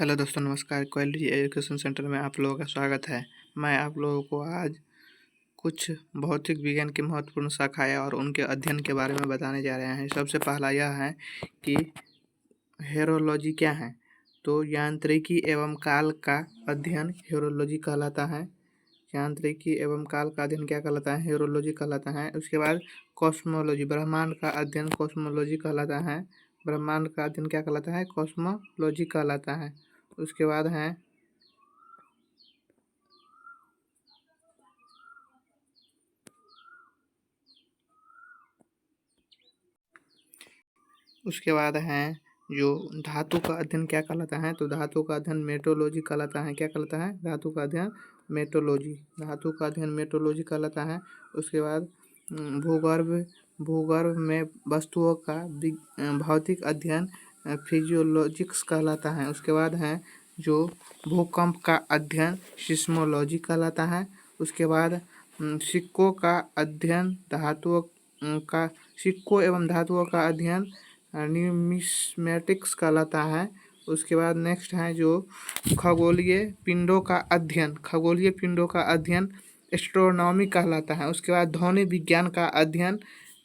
Hello दोस्तों, नमस्कार। Quality education centre में आप लोगों का स्वागत है। मैं आप लोगों को आज कुछ भौतिक विज्ञान की महत्वपूर्ण शाखाएं और उनके अध्ययन के बारे में बताने जा रहे हैं। सबसे पहला यह है कि हेरोलॉजी क्या है। तो यांत्रिकी एवं काल का अध्ययन हेरोलॉजी कहलाता है। यांत्रिकी एवं काल का अध्ययन क्या कहलाता है? हेरोलॉजी कहलाता है। उसके बाद कॉस्मोलॉजी, ब्रह्मांड का अध्ययन कॉस्मोलॉजी कहलाता है। ब्रह्मांड का अध्ययन क्या कहलाता है? कॉस्मोलॉजी कहलाता है। उसके बाद है जो धातु का अध्ययन क्या कहलाता है? तो धातु का अध्ययन मेट्रोलॉजी कहलाता है। क्या कहलाता है? धातु का अध्ययन मेट्रोलॉजी। धातु का अध्ययन मेट्रोलॉजी कहलाता है। उसके बाद भूगर्भ भूगर्भ में वस्तुओं का भौतिक अध्ययन फिजियोलॉजिक्स कहलाता है। उसके बाद है जो भूकंप का अध्ययन सिस्मोलॉजी कहलाता है। उसके बाद सिक्कों का अध्ययन सिक्कों एवं धातुओं का अध्ययन न्यूमिस्मेटिक्स कहलाता है। उसके बाद नेक्स्ट है जो खगोलीय पिंडों का अध्ययन एस्ट्रोनॉमी कहलाता है। उसके बाद ध्वनि विज्ञान का अध्ययन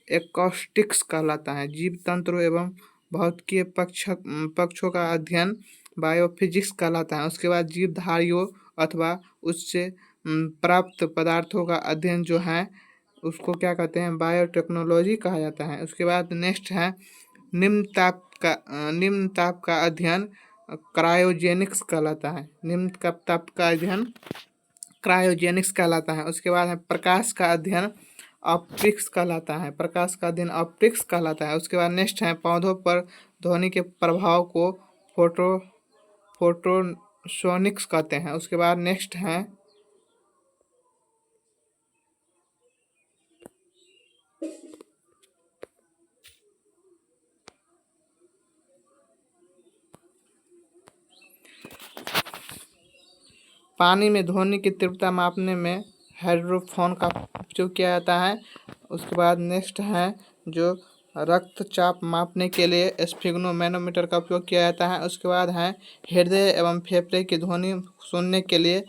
एकॉस्टिक्स कहलाता है। जीव तंत्रों एवं भौतिकीय पक्षों का अध्ययन बायोफिजिक्स कहलाता है। उसके बाद जीवधारियों अथवा उससे प्राप्त पदार्थों का अध्ययन जो है उसको क्या कहते हैं? बायोटेक्नोलॉजी कहा जाता है। उसके बाद नेक्स्ट है निम्न ताप का अध्ययन क्रायोजेनिक्स कहलाता है। निम्न ताप का अध्ययन क्रायोजेनिक्स कहलाता है। उसके बाद है प्रकाश का अध्ययन ऑप्टिक्स कहलाता है। उसके बाद नेक्स्ट है पौधों पर ध्वनि के प्रभाव को फोटोसोनिक्स कहते हैं। उसके बाद नेक्स्ट है पानी में ध्वनि की तीव्रता मापने में हाइड्रोफोन का उपयोग किया जाता है। उसके बाद नेक्स्ट है जो रक्तचाप मापने के लिए स्फिग्नोमैनोमीटर का उपयोग किया जाता है। उसके बाद है हृदय एवं फेफड़े की ध्वनि सुनने के लिए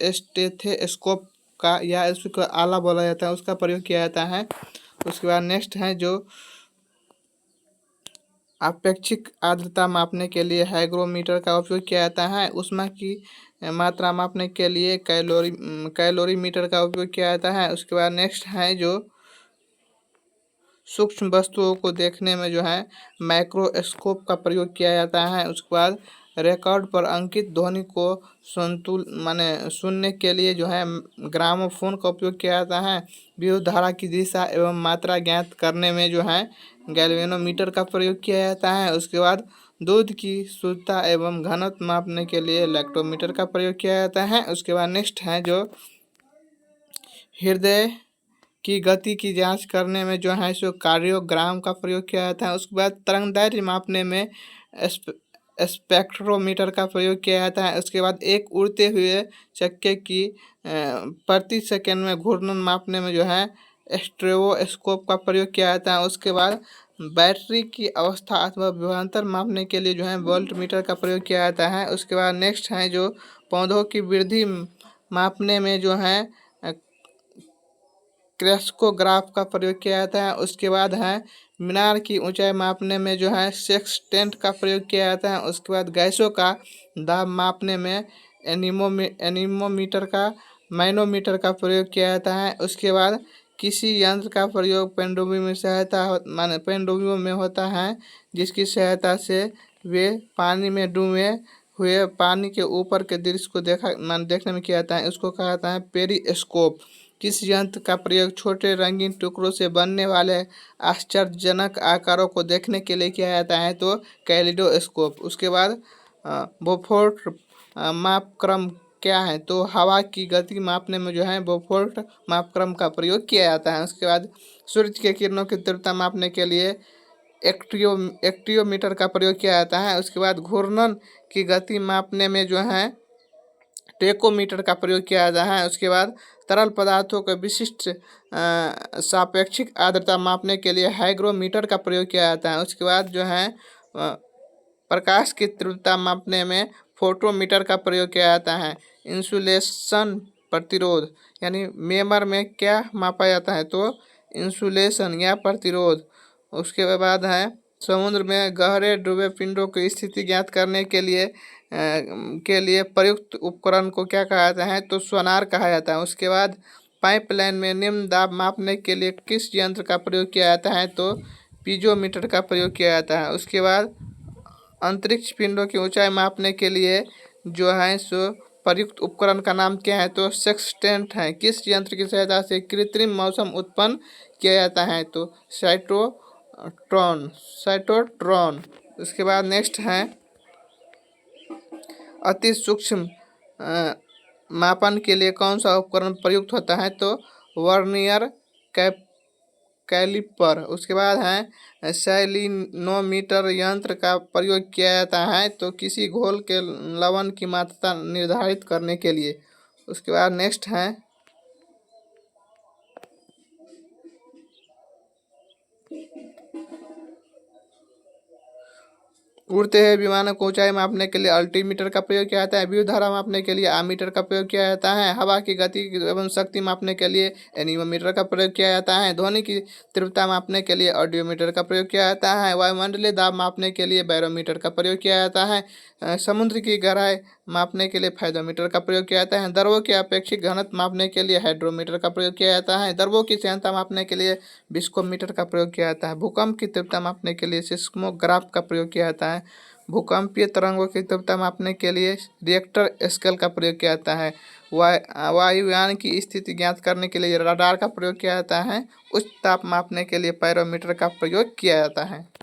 स्टेथोस्कोप का या इसको आला बोला जाता है उसका प्रयोग किया जाता है। उसके बाद नेक्स्ट है जो अपेक्षिक आर्द्रता मापने के लिए हाइग्रोमीटर का उपयोग किया जाता है। ऊष्मा की मात्रा मापने के लिए कैलोरीमीटर का उपयोग किया जाता है। उसके बाद नेक्स्ट है जो सूक्ष्म वस्तुओं को देखने में जो है माइक्रोस्कोप का प्रयोग किया जाता है। उसके बाद रिकॉर्ड पर अंकित ध्वनि को सुनने के लिए जो है ग्रामोफोन का उपयोग किया जाता है। विद्युत धारा की दिशा एवं मात्रा ज्ञात करने में जो है गैल्वेनोमीटर का प्रयोग किया जाता है। उसके बाद दूध की शुद्धता एवं घनत्व मापने के लिए लैक्टोमीटर का प्रयोग किया जाता है। उसके बाद नेक्स्ट है जो हृदय की गति की जांच करने में जो है सो कार्डियोग्राम का प्रयोग किया जाता है। उसके बाद तरंगदैर्घ्य मापने में स्पेक्ट्रोमीटर का प्रयोग किया जाता है। उसके बाद एक उड़ते हुए चक्के की प्रति सेकंड में घूर्णन मापने में जो है स्टेरोस्कोप का प्रयोग किया जाता है। उसके बाद बैटरी की अवस्था अथवा विभवांतर मापने के लिए जो है वोल्टमीटर का प्रयोग किया जाता है। उसके बाद नेक्स्ट है जो पौधों की वृद्धि मापने में जो है क्रेस्कोग्राफ का प्रयोग किया जाता है। उसके बाद है मीनार की ऊंचाई मापने में जो है सेक्सटेंट का प्रयोग किया जाता है। उसके बाद गैसों का दाब मापने में एनीमोमीटर का मैनोमीटर का प्रयोग किया जाता है। उसके बाद किसी यंत्र का प्रयोग पेंडुलम में होता है जिसकी सहायता से वे पानी में डूबे हुए पानी के ऊपर के दृश्य को देखने में किया जाता है। उसको कहा जाता है पेरिस्कोप। किस यंत्र का प्रयोग छोटे रंगीन टुकड़ों से बनने वाले आश्चर्यजनक आकारों को देखने के लिए किया जाता है? तो कैलिडोस्कोप। उसके बाद बोफोर्ट मापक्रम क्या है? तो हवा की गति मापने में जो है बोफोर्ट मापक्रम का प्रयोग किया जाता है। उसके बाद सूर्य के किरणों की तीव्रता मापने के लिए एक्टियोमीटर का प्रयोग किया जाता है। उसके बाद घूर्णन की गति मापने में जो है टेकोमीटर का प्रयोग किया जाता है। उसके बाद तरल पदार्थों के विशिष्ट सापेक्षिक आर्द्रता मापने के लिए हाइग्रोमीटर का प्रयोग किया जाता है। उसके बाद जो है प्रकाश की तीव्रता मापने में फोटोमीटर का प्रयोग किया जाता है। इंसुलेशन प्रतिरोध यानी मेमर में क्या मापा जाता है, तो इंसुलेशन या प्रतिरोध। उसके बाद है समुद्र में गहरे डूबे पिंडों की स्थिति ज्ञात करने के लिए प्रयुक्त उपकरण को क्या कहा जाता है, तो सोनार कहा जाता है। उसके बाद पाइपलाइन में निम्न दाब मापने के लिए किस यंत्र का प्रयोग किया जाता है, तो पीजोमीटर का प्रयोग किया जाता है। उसके बाद अंतरिक्ष पिंडों की ऊंचाई मापने के लिए जो है सो प्रयुक्त उपकरण का नाम क्या है, तो सेक्सटेंट है। किस यंत्र की सहायता से कृत्रिम मौसम उत्पन्न किया जाता है, तो साइटोट्रॉन। उसके बाद नेक्स्ट है अति सूक्ष्म मापन के लिए कौन सा उपकरण प्रयुक्त होता है, तो वर्नियर कैप कैलिपर। उसके बाद है सैलिनोमीटर यंत्र का प्रयोग किया जाता है, तो किसी घोल के लवण की मात्रा निर्धारित करने के लिए। उसके बाद नेक्स्ट है उड़ते हुए विमानों को ऊंचाई मापने के लिए अल्टीमीटर का प्रयोग किया जाता है। विद्युत धारा मापने के लिए आमीटर का प्रयोग किया जाता है। हवा की गति एवं शक्ति मापने के लिए एनीमोमीटर का प्रयोग किया जाता है। ध्वनि की तीव्रता मापने के लिए ऑडियोमीटर का प्रयोग किया जाता है। वायुमंडलीय दाब मापने के लिए बैरोमीटर का प्रयोग किया जाता है। समुद्र की गहराई मापने के लिए फाइडोमीटर का प्रयोग किया जाता है। द्रवों के अपेक्षित घनत्व मापने के लिए हाइड्रोमीटर का प्रयोग किया जाता है। द्रवों की श्यानता मापने के लिए विस्कोमीटर का प्रयोग किया जाता है। भूकंप की तीव्रता मापने के लिए सिस्मोग्राफ का प्रयोग किया जाता है। भूकंपीय तरंगों की तीव्रता मापने के लिए रिएक्टर स्केल का प्रयोग किया जाता है। वायुयान की स्थिति ज्ञात करने के लिए रडार का प्रयोग किया जाता है। उच्च ताप मापने के लिए पायरोमीटर का प्रयोग किया जाता है।